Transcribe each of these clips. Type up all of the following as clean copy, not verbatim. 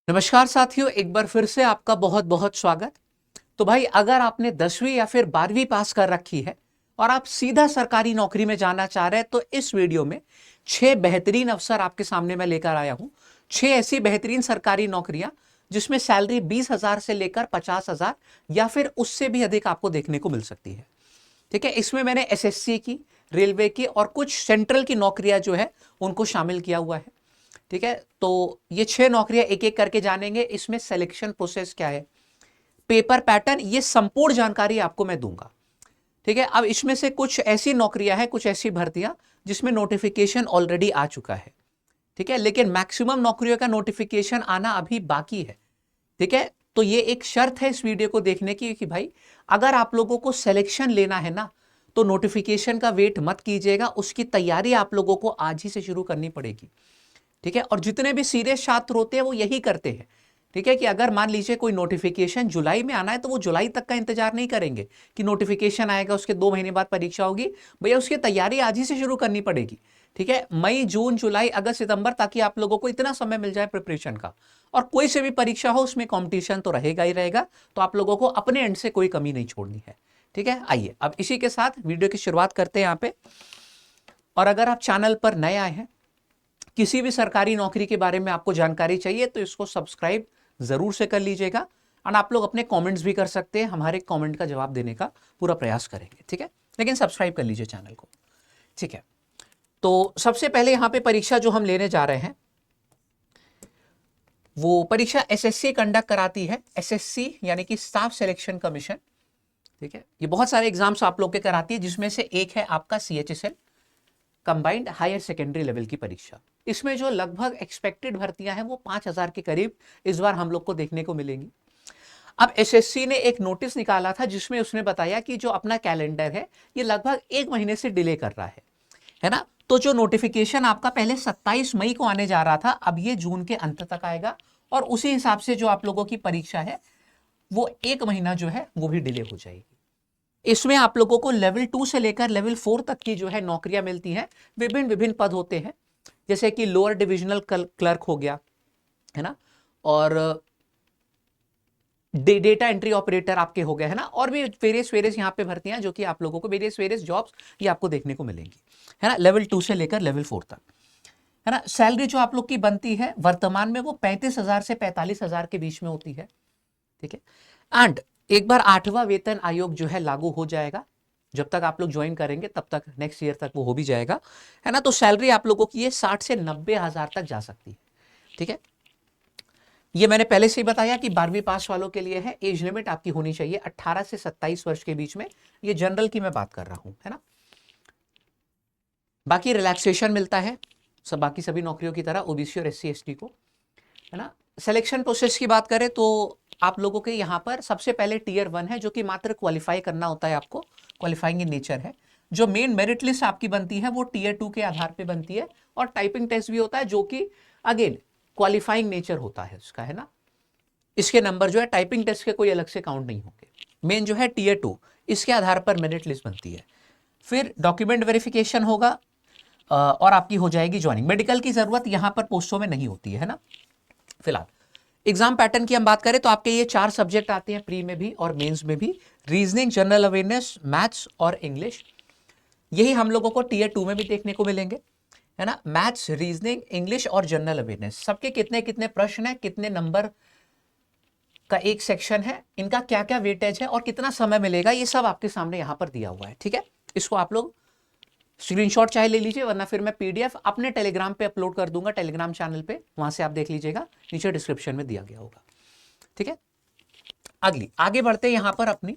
नमस्कार साथियों, एक बार फिर से आपका बहुत बहुत स्वागत। तो भाई, अगर आपने 10वीं या फिर 12वीं पास कर रखी है और आप सीधा सरकारी नौकरी में जाना चाह रहे हैं तो इस वीडियो में 6 बेहतरीन अवसर आपके सामने मैं लेकर आया हूं। 6 ऐसी बेहतरीन सरकारी नौकरियां जिसमें सैलरी 20,000 से लेकर 50,000 या फिर उससे भी अधिक आपको देखने को मिल सकती है। ठीक है, इसमें मैंने एसएससी की, रेलवे की और कुछ सेंट्रल की नौकरियां जो है उनको शामिल किया हुआ है। ठीक है, तो ये 6 नौकरियां एक एक करके जानेंगे। इसमें सिलेक्शन प्रोसेस क्या है, पेपर पैटर्न, ये संपूर्ण जानकारी आपको मैं दूंगा। ठीक है, अब इसमें से कुछ ऐसी नौकरियां हैं, कुछ ऐसी भर्तियां जिसमें नोटिफिकेशन ऑलरेडी आ चुका है। ठीक है, लेकिन मैक्सिमम नौकरियों का नोटिफिकेशन आना अभी बाकी है। ठीक है, तो ये एक शर्त है इस वीडियो को देखने की कि भाई, अगर आप लोगों को सिलेक्शन लेना है ना, तो नोटिफिकेशन का वेट मत कीजिएगा, उसकी तैयारी आप लोगों को आज ही से शुरू करनी पड़ेगी। ठीक है, और जितने भी सीरियस छात्र होते हैं वो यही करते हैं। ठीक है, कि अगर मान लीजिए कोई नोटिफिकेशन जुलाई में आना है तो वो जुलाई तक का इंतजार नहीं करेंगे कि नोटिफिकेशन आएगा उसके 2 महीने बाद परीक्षा होगी। भैया, उसकी तैयारी आज ही से शुरू करनी पड़ेगी। ठीक है, मई, जून, जुलाई, अगस्त, सितंबर, ताकि आप लोगों को इतना समय मिल जाए प्रिपरेशन का। और कोई से भी परीक्षा हो उसमें कॉम्पिटिशन तो रहेगा ही रहेगा, तो आप लोगों को अपने एंड से कोई कमी नहीं छोड़नी है। ठीक है, आइए अब इसी के साथ वीडियो की शुरुआत करते हैं यहाँ पे। और अगर आप चैनल पर नए आए हैं, किसी भी सरकारी नौकरी के बारे में आपको जानकारी चाहिए तो इसको सब्सक्राइब जरूर से कर लीजिएगा। और आप लोग अपने कमेंट्स भी कर सकते हैं, हमारे कमेंट का जवाब देने का पूरा प्रयास करेंगे। ठीक है, लेकिन सब्सक्राइब कर लीजिए चैनल को। ठीक है, तो सबसे पहले यहां पे परीक्षा जो हम लेने जा रहे हैं वो परीक्षा एसएससी कंडक्ट कराती है। एसएससी यानी कि स्टाफ सिलेक्शन कमीशन। ठीक है, ये बहुत सारे एग्जाम्स आप लोग के कराती है, जिसमें से एक है आपका CHSL, combined higher secondary level की परीक्षा। इसमें जो लगभग एक्सपेक्टेड भर्तियां हैं वो 5,000 के करीब इस बार हम लोग को देखने को मिलेंगी। अब एसएससी ने एक नोटिस निकाला था जिसमें उसने बताया कि जो अपना कैलेंडर है ये लगभग 1 महीने से डिले कर रहा है ना। तो जो नोटिफिकेशन आपका पहले 27 मई को आने जा रहा था, अब ये जून के अंत तक आएगा। और उसी हिसाब से जो आप लोगों की परीक्षा है वो 1 महीना जो है वो भी डिले हो जाएगी। इसमें आप लोगों को लेवल 2 से लेकर लेवल 4 तक की जो है नौकरियां मिलती हैं। विभिन्न विभिन्न पद होते हैं, जैसे कि लोअर डिविजनल क्लर्क हो गया, है ना, और डेटा एंट्री ऑपरेटर आपके हो गए, है ना, और भी वेरियस वेरियस यहाँ पे भर्तियां जो कि आप लोगों को वेरियस वेरियस जॉब्स ये आपको देखने को मिलेंगी, है ना, लेवल 2 से लेकर लेवल 4 तक, है ना। सैलरी जो आप लोग की बनती है वर्तमान में वो 35,000 से 45,000 के बीच में होती है। ठीक है, एंड एक बार 8वां वेतन आयोग जो है लागू हो जाएगा, जब तक आप लोग ज्वाइन करेंगे तब तक नेक्स्ट ईयर तक वो हो भी जाएगा, है ना। तो सैलरी आप लोगों की ये 60 से 90,000 तक जा सकती है। ठीक है, ये मैंने पहले से ही बताया कि 12वीं पास वालों के लिए है। एज लिमिट आपकी होनी चाहिए 18 से 27 वर्ष के बीच में। ये जनरल की मैं बात कर रहा हूं, है ना। बाकी रिलैक्सेशन मिलता है सब बाकी सभी नौकरियों की तरह ओबीसी और एससी एसटी को, है ना। सिलेक्शन प्रोसेस की बात करें तो आप लोगों के यहाँ पर सबसे पहले टीयर 1 है, जो कि मात्र क्वालिफाई करना होता है, आपको क्वालिफाइंग इन नेचर है। जो मेन मेरिट लिस्ट आपकी बनती है वो टीयर 2 के आधार पे बनती है, और टाइपिंग टेस्ट भी होता है जो कि अगेन क्वालिफाइंग नेचर होता है उसका, है ना। इसके नंबर जो है टाइपिंग टेस्ट के कोई अलग से काउंट नहीं होंगे। मेन जो है टीयर 2, इसके आधार पर मेरिट लिस्ट बनती है। फिर डॉक्यूमेंट वेरिफिकेशन होगा और आपकी हो जाएगी ज्वाइनिंग। मेडिकल की जरूरत यहाँ पर पोस्टों में नहीं होती है ना। फिलहाल एग्जाम पैटर्न की हम बात करें तो आपके ये 4 सब्जेक्ट आते हैं, प्री में भी और मेंस में भी। रीजनिंग, जनरल अवेयरनेस, मैथ्स और इंग्लिश। यही हम लोगों को टीयर 2 में भी देखने को मिलेंगे, है ना। मैथ्स, रीजनिंग, इंग्लिश और जनरल अवेयरनेस, सबके कितने कितने प्रश्न है, कितने नंबर का एक सेक्शन है, इनका क्या क्या वेटेज है और कितना समय मिलेगा, ये सब आपके सामने यहां पर दिया हुआ है। ठीक है, इसको आप लोग स्क्रीनशॉट चाहे ले लीजिए, वरना फिर मैं पीडीएफ अपने टेलीग्राम पे अपलोड कर दूंगा, टेलीग्राम चैनल पे, वहां से आप देख लीजिएगा, नीचे डिस्क्रिप्शन में दिया गया होगा। ठीक है, आगे बढ़ते हैं यहां पर अपनी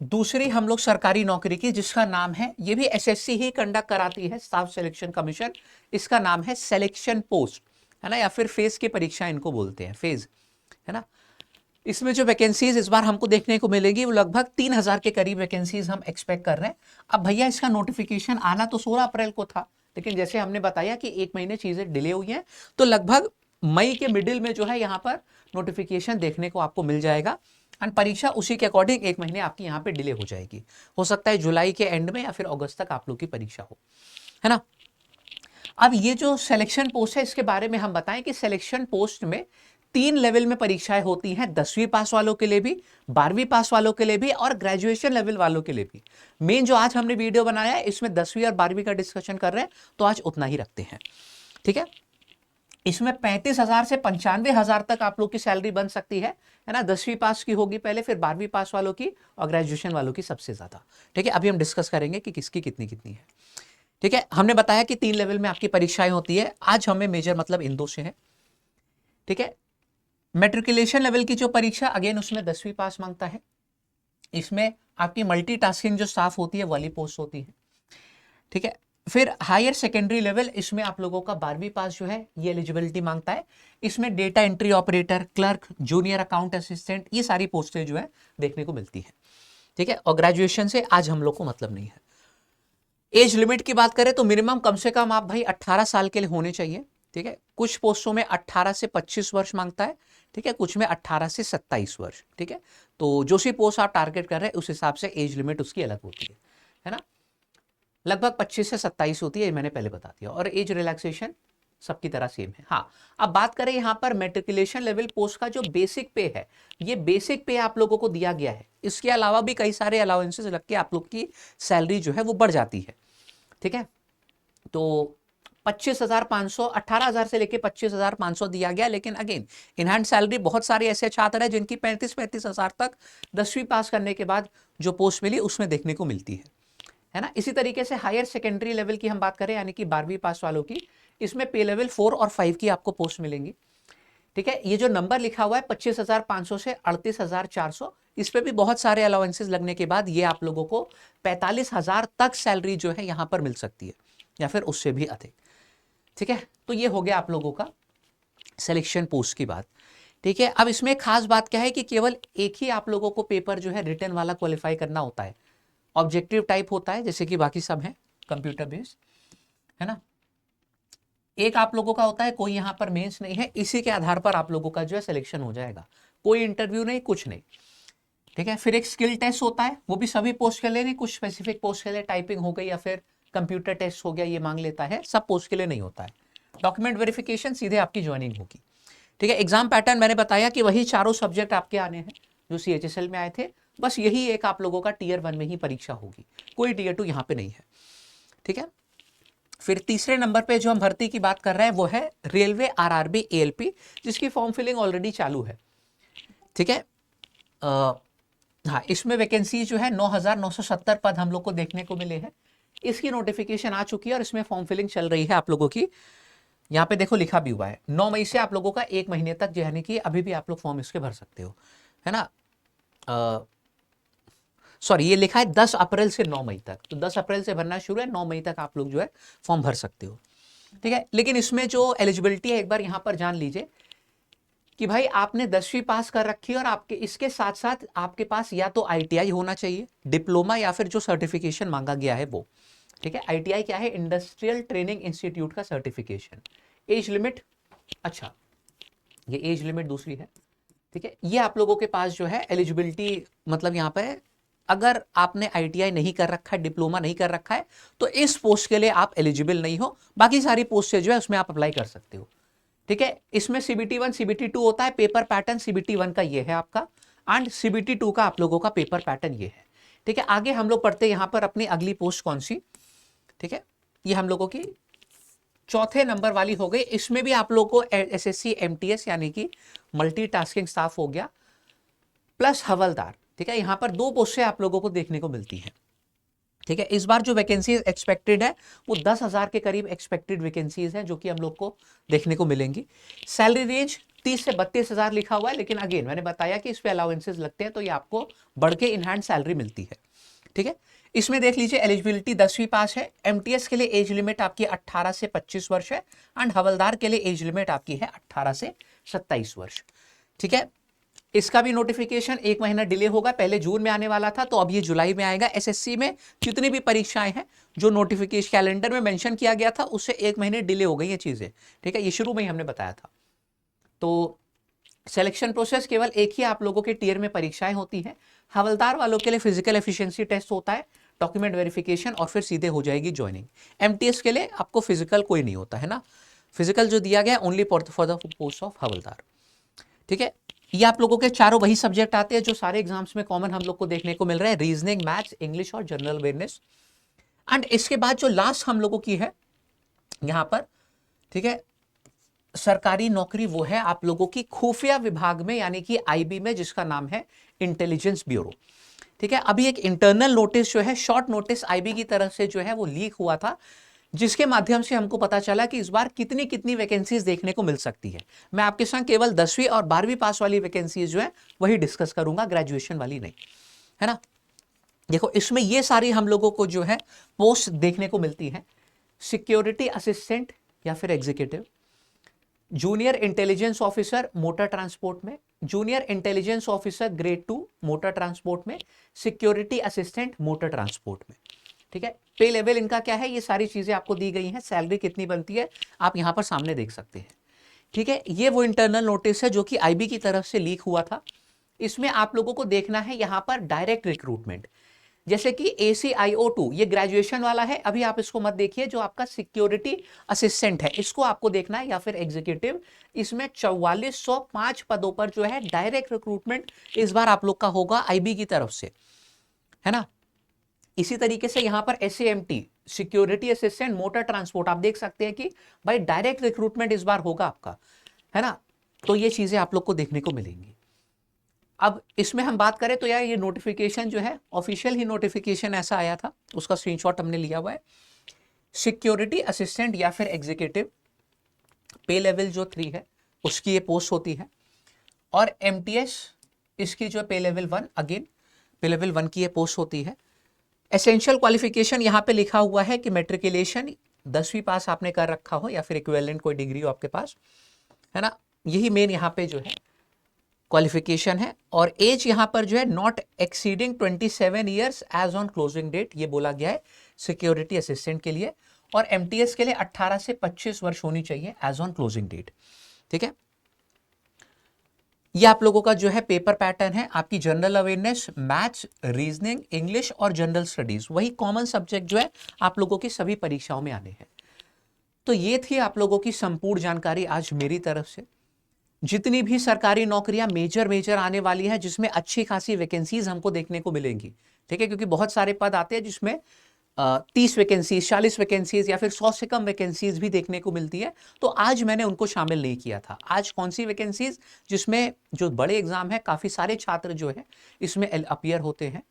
दूसरी हम लोग सरकारी नौकरी की, जिसका नाम है, ये भी एसएससी ही कंडक्ट कराती है, स्टाफ सिलेक्शन कमीशन। इसका नाम है सिलेक्शन पोस्ट, है ना, या फिर फेज की परीक्षा इनको बोलते हैं, फेज, है ना। इसमें जो वैकेंसीज इस बार हमको देखने को मिलेगी वो लगभग 3,000 के करीब वैकेंसीज हम एक्सपेक्ट कर रहे हैं। अब भैया, इसका नोटिफिकेशन आना तो 16 अप्रैल को था, लेकिन जैसे हमने बताया कि 1 महीने चीजें डिले हुई हैं, तो लगभग मई के मिडिल में जो है यहाँ पर नोटिफिकेशन देखने को आपको मिल जाएगा। एंड परीक्षा उसी के अकॉर्डिंग 1 महीने आपकी यहाँ पे डिले हो जाएगी। हो सकता है जुलाई के एंड में या फिर अगस्त तक आप लोग की परीक्षा हो, है ना। अब ये जो सिलेक्शन पोस्ट है इसके बारे में हम बताएं कि सिलेक्शन पोस्ट में 3 लेवल में परीक्षाएं होती हैं, 10वीं पास वालों के लिए भी, 12वीं पास वालों के लिए भी और ग्रेजुएशन लेवल वालों के लिए भी। मेन जो आज हमने वीडियो बनाया है इसमें 10वीं और 12वीं का डिस्कशन कर रहे हैं, तो आज उतना ही रखते हैं। ठीक है, इसमें 35,000 से 95,000 तक आप लोग की सैलरी बन सकती है ना। 10वीं पास की होगी पहले, फिर 12वीं पास वालों की और ग्रेजुएशन वालों की सबसे ज्यादा। ठीक है, अभी हम डिस्कस करेंगे कि किसकी कितनी कितनी है। ठीक है, हमने बताया कि 3 लेवल में आपकी परीक्षाएं होती है। आज हमें मेजर मतलब इन दो से है। ठीक है, मैट्रिकुलेशन लेवल की जो परीक्षा अगेन उसमें 10वीं पास मांगता है। इसमें आपकी मल्टीटास्किंग जो स्टाफ होती है वाली पोस्ट होती है। ठीक है, फिर हायर सेकेंडरी लेवल, इसमें आप लोगों का 12वीं पास जो है ये एलिजिबिलिटी मांगता है। इसमें data entry operator, clerk, junior account assistant, ये सारी पोस्टें जो है देखने को मिलती है। ठीक है, और ग्रेजुएशन से आज हम लोग को मतलब नहीं है। एज लिमिट की बात करें तो मिनिमम कम से कम आप भाई 18 साल के लिए होने चाहिए। ठीक है, कुछ पोस्टों में 18 से 25 वर्ष मांगता है। ठीक है, कुछ में 18 से 27 वर्ष। ठीक है, तो जो सी पोस्ट आप टारगेट कर रहे हैं उस हिसाब से एज लिमिट उसकी अलग होती है ना। लगभग 25 से 27 होती है, मैंने पहले बता दिया। और एज रिलैक्सेशन सबकी तरह सेम है। हाँ, अब बात करें यहाँ पर मैट्रिकुलेशन लेवल पोस्ट का जो बेसिक पे है, ये बेसिक पे आप लोगों को दिया गया है। इसके अलावा भी कई सारे अलाउंसेस लग के आप लोग की सैलरी जो है वो बढ़ जाती है। ठीक है, तो 25,500, 18,000 से लेके 25,500 दिया गया। लेकिन अगेन इन हैंड सैलरी बहुत सारे ऐसे छात्र हैं जिनकी 35,000 तक 10वीं पास करने के बाद जो पोस्ट मिली उसमें देखने को मिलती है ना। इसी तरीके से हायर सेकेंडरी लेवल की हम बात करें, यानी कि 12वीं पास वालों की, इसमें पे लेवल 4 और 5 की आपको पोस्ट मिलेंगी। ठीक है, ये जो नंबर लिखा हुआ है 25,500 से 38,400, इस पे भी बहुत सारे अलाउंसेस लगने के बाद ये आप लोगों को 45,000 तक सैलरी जो है यहां पर मिल सकती है, या फिर उससे भी अधिक। ठीक है, तो ये हो गया आप लोगों का सिलेक्शन पोस्ट की बात। ठीक है, अब इसमें खास बात क्या है कि केवल एक ही आप लोगों को पेपर जो है रिटन वाला क्वालिफाई करना होता है। ऑब्जेक्टिव टाइप होता है जैसे कि बाकी सब है कंप्यूटर बेस्ड, है ना। एक आप लोगों का होता है, कोई यहां पर मेंस नहीं है, इसी के आधार पर आप लोगों का जो है सिलेक्शन हो जाएगा। कोई इंटरव्यू नहीं, कुछ नहीं। ठीक है, फिर एक स्किल टेस्ट होता है, वो भी सभी पोस्ट के लिए नहीं, कुछ स्पेसिफिक पोस्ट के लिए, टाइपिंग हो गई या फिर कंप्यूटर टेस्ट हो गया, ये मांग लेता है, सब पोस्ट के लिए नहीं होता है। डॉक्यूमेंट वेरिफिकेशन, सीधे आपकी ज्वाइनिंग होगी। ठीक है, एग्जाम पैटर्न मैंने बताया कि वही चारों सब्जेक्ट आपके आने हैं जो CHSL में आए थे, बस यही एक आप लोगों का Tier 1 में ही परीक्षा होगी, कोई Tier 2 यहां पे नहीं है। ठीक है, फिर तीसरे नंबर पे जो हम भर्ती की बात कर रहे हैं वो है रेलवे RRB ALP, जिसकी फॉर्म फिलिंग ऑलरेडी चालू है। ठीक है, हाँ, इसमें वैकेंसी जो है 9,970 पद हम लोग को देखने को मिले हैं। इसकी नोटिफिकेशन आ चुकी है और इसमें फॉर्म फिलिंग चल रही है आप लोगों की। यहाँ पे देखो लिखा भी हुआ है 9 मई से आप लोगों का 1 महीने तक, यानी कि अभी भी आप लोग फॉर्म इसके भर सकते हो, है ना। सॉरी, ये लिखा है 10 अप्रैल से 9 मई तक, तो 10 अप्रैल से भरना शुरू है, 9 मई तक आप लोग जो है फॉर्म भर सकते हो। ठीक है, लेकिन इसमें जो एलिजिबिलिटी है एक बार यहाँ पर जान लीजिए कि भाई आपने 10वीं पास कर रखी है और आपके इसके साथ साथ आपके पास या तो ITI होना चाहिए, डिप्लोमा, या फिर जो सर्टिफिकेशन मांगा गया है वो। ठीक है, ITI क्या है, इंडस्ट्रियल ट्रेनिंग इंस्टीट्यूट का सर्टिफिकेशन। एज लिमिट, अच्छा ये एज लिमिट दूसरी है। ठीक है, ये आप लोगों के पास जो है एलिजिबिलिटी, मतलब यहाँ पे अगर आपने ITI नहीं कर रखा है, डिप्लोमा नहीं कर रखा है, तो इस पोस्ट के लिए आप एलिजिबल नहीं हो। बाकी सारी पोस्ट से जो है उसमें आप अप्लाई कर सकते हो। ठीक है, इसमें CBT 1 CBT 2 होता है। पेपर पैटर्न CBT 1 का ये है आपका, एंड CBT 2 का आप लोगों का पेपर पैटर्न ये है। ठीक है, आगे हम लोग पढ़ते हैं यहाँ पर अपनी अगली पोस्ट कौन सी। ठीक है, ये हम लोगों की चौथे नंबर वाली हो गई। इसमें भी आप लोगों को SSC MTS यानी कि मल्टीटास्किंग स्टाफ हो गया, प्लस हवलदार। ठीक है, यहां पर 2 पोस्टें आप लोगों को देखने को मिलती हैं। ठीक है, इस बार जो वैकेंसी एक्सपेक्टेड है वो 10,000 के करीब एक्सपेक्टेड वैकेंसीज हैं जो कि हम लोग को देखने को मिलेंगी। सैलरी रेंज 30 से 32,000 लिखा हुआ है, लेकिन अगेन मैंने बताया कि इस पे अलाउंसेस लगते हैं, तो ये आपको बढ़ के इन हैंड सैलरी मिलती है। ठीक है, इसमें देख लीजिए एलिजिबिलिटी 10वीं पास है। MTS के लिए एज लिमिट आपकी 18 से 25 वर्ष है, एंड हवलदार के लिए एज लिमिट आपकी है 18 से 27 वर्ष। ठीक है, इसका भी नोटिफिकेशन 1 महीना डिले होगा, पहले जून में आने वाला था, तो अब ये जुलाई में आएगा। SSC में जितनी भी परीक्षाएं हैं जो नोटिफिकेशन कैलेंडर में मेंशन किया गया था उससे 1 महीने डिले हो गई ये चीजें। ठीक है, ये शुरू में ही हमने बताया था। तो सिलेक्शन प्रोसेस केवल एक ही आप लोगों के टीयर में परीक्षाएं होती हैं। हवलदार वालों के लिए फिजिकल एफिशिएंसी टेस्ट होता है, डॉक्यूमेंट वेरिफिकेशन, और फिर सीधे हो जाएगी ज्वाइनिंग। MTS के लिए आपको फिजिकल कोई नहीं होता है ना, फिजिकल जो दिया गया only for the post of havildar. ठीक है, ये आप लोगों के चारों वही सब्जेक्ट आते हैं जो सारे एग्जाम्स में कॉमन हम लोग को देखने को मिल रहा है, रीजनिंग, मैथ्स, इंग्लिश और जनरल अवेयरनेस। एंड इसके बाद जो लास्ट हम लोगों की है यहां पर, ठीक है, सरकारी नौकरी, वो है आप लोगों की खुफिया विभाग में, यानी कि आईबी में, जिसका नाम है इंटेलिजेंस ब्यूरो। ठीक है, अभी एक इंटरनल नोटिस जो है, शॉर्ट नोटिस आईबी की तरफ से जो है वो लीक हुआ था, जिसके माध्यम से हमको पता चला कि इस बार कितनी कितनी वैकेंसीज देखने को मिल सकती है। मैं आपके संग केवल 10वीं और 12वीं पास वाली वैकेंसीज जो है वही डिस्कस करूंगा, ग्रेजुएशन वाली नहीं, है ना। देखो, इसमें ये सारी हम लोगों को जो है पोस्ट देखने को मिलती है, सिक्योरिटी असिस्टेंट या फिर executive, junior intelligence officer motor transport में, junior intelligence officer grade 2 motor transport में, सिक्योरिटी असिस्टेंट मोटर ट्रांसपोर्ट में। ठीक है, पे लेवल इनका क्या है, ये सारी चीजें आपको दी गई हैं, सैलरी कितनी बनती है आप यहां पर सामने देख सकते हैं। ठीक है, ये वो इंटरनल नोटिस है जो कि आईबी की तरफ से लीक हुआ था। इसमें आप लोगों को देखना है यहां पर डायरेक्ट रिक्रूटमेंट, जैसे कि ACIO2 ये ग्रेजुएशन वाला है, अभी आप इसको मत देखिए। जो आपका सिक्योरिटी असिस्टेंट है इसको आपको देखना है, या फिर एग्जीक्यूटिव, इसमें 4405 पदों पर जो है डायरेक्ट रिक्रूटमेंट इस बार आप लोग का होगा आईबी की तरफ से, है ना। इसी तरीके से यहां पर SAMT security assistant motor transport, आप देख सकते हैं कि भाई डायरेक्ट रिक्रूटमेंट इस बार होगा आपका, है ना। तो ये चीजें आप लोग को देखने को मिलेंगी। अब इसमें हम बात करें तो यार ये नोटिफिकेशन जो है ऑफिशियल ही नोटिफिकेशन ऐसा आया था, उसका स्क्रीनशॉट हमने लिया हुआ है। सिक्योरिटी असिस्टेंट या फिर एग्जीक्यूटिव, पे लेवल जो 3 है उसकी ये पोस्ट होती है, और MTS इसकी जो पे लेवल 1, अगेन पे लेवल 1 की ये पोस्ट होती है। एसेंशियल क्वालिफिकेशन यहाँ पे लिखा हुआ है कि मैट्रिकुलेशन 10वीं पास आपने कर रखा हो या फिर इक्विवेलेंट कोई डिग्री हो आपके पास, है ना। यही मेन यहाँ पे जो है क्वालिफिकेशन है। और एज यहाँ पर जो है not exceeding 27 years age on closing date, ये बोला गया है सिक्योरिटी असिस्टेंट के लिए। और MTS के लिए 18 से 25 वर्ष होनी चाहिए एज ऑन क्लोजिंग डेट। ठीक है, ये आप लोगों का जो है पेपर पैटर्न है, आपकी general awareness, maths, reasoning, English और जनरल स्टडीज, वही कॉमन सब्जेक्ट जो है आप लोगों की सभी परीक्षाओं में आने हैं। तो ये थी आप लोगों की संपूर्ण जानकारी आज मेरी तरफ से। जितनी भी सरकारी नौकरियां मेजर आने वाली है, जिसमें अच्छी खासी वैकेंसीज हमको देखने को मिलेंगी, ठीक है, क्योंकि बहुत सारे पद आते हैं जिसमें 30 वैकेंसीज, 40 वैकेंसीज या फिर 100 से कम वैकेंसीज भी देखने को मिलती है। तो आज मैंने उनको शामिल नहीं किया था। आज कौन सी वैकेंसीज, जिसमें जो बड़े एग्जाम है, काफी सारे छात्र जो है इसमें अपीयर होते हैं,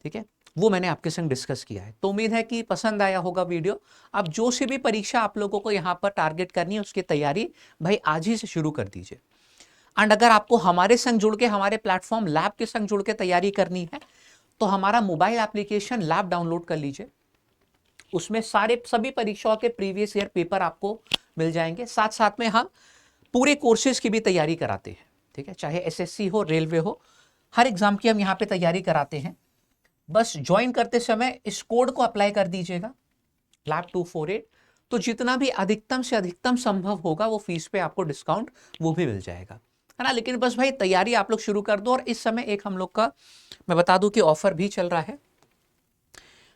ठीक है, वो मैंने आपके संग डिस्कस किया है। तो उम्मीद है कि पसंद आया होगा वीडियो। अब जो सी भी परीक्षा आप लोगों को यहाँ पर टारगेट करनी है उसकी तैयारी भाई आज ही से शुरू कर दीजिए। एंड अगर आपको हमारे संग जुड़ के, हमारे प्लेटफॉर्म लैब के संग जुड़ के तैयारी करनी है, तो हमारा मोबाइल एप्लीकेशन लैब डाउनलोड कर लीजिए। उसमें सभी परीक्षाओं के प्रीवियस ईयर पेपर आपको मिल जाएंगे। साथ साथ में हम पूरे कोर्सेज की भी तैयारी कराते हैं, ठीक है, चाहे SSC हो, रेलवे हो, हर एग्जाम की हम यहाँ पे तैयारी कराते हैं। बस ज्वाइन करते समय इस कोड को अप्लाई कर दीजिएगा, lab248, तो जितना भी अधिकतम से अधिकतम संभव होगा वो फीस पे आपको डिस्काउंट वो भी मिल जाएगा, है ना। लेकिन बस भाई तैयारी आप लोग शुरू कर दो। और इस समय एक हम लोग का मैं बता दूं कि ऑफर भी चल रहा है,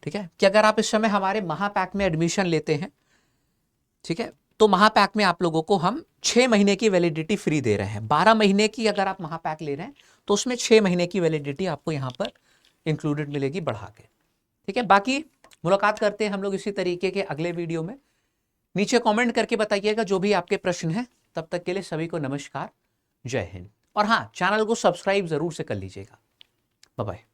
ठीक है, कि अगर आप इस समय हमारे महापैक में एडमिशन लेते हैं, ठीक है, तो महापैक में आप लोगों को हम 6 महीने की वैलिडिटी फ्री दे रहे हैं। 12 महीने की अगर आप महापैक ले रहे हैं तो उसमें 6 महीने की वैलिडिटी आपको यहाँ पर इंक्लूडेड मिलेगी बढ़ा के, ठीक है। बाकी मुलाकात करते हैं हम लोग इसी तरीके के अगले वीडियो में। नीचे कमेंट करके बताइएगा जो भी आपके प्रश्न हैं। तब तक के लिए सभी को नमस्कार, जय हिंद। और हाँ, चैनल को सब्सक्राइब जरूर से कर लीजिएगा। Bye bye.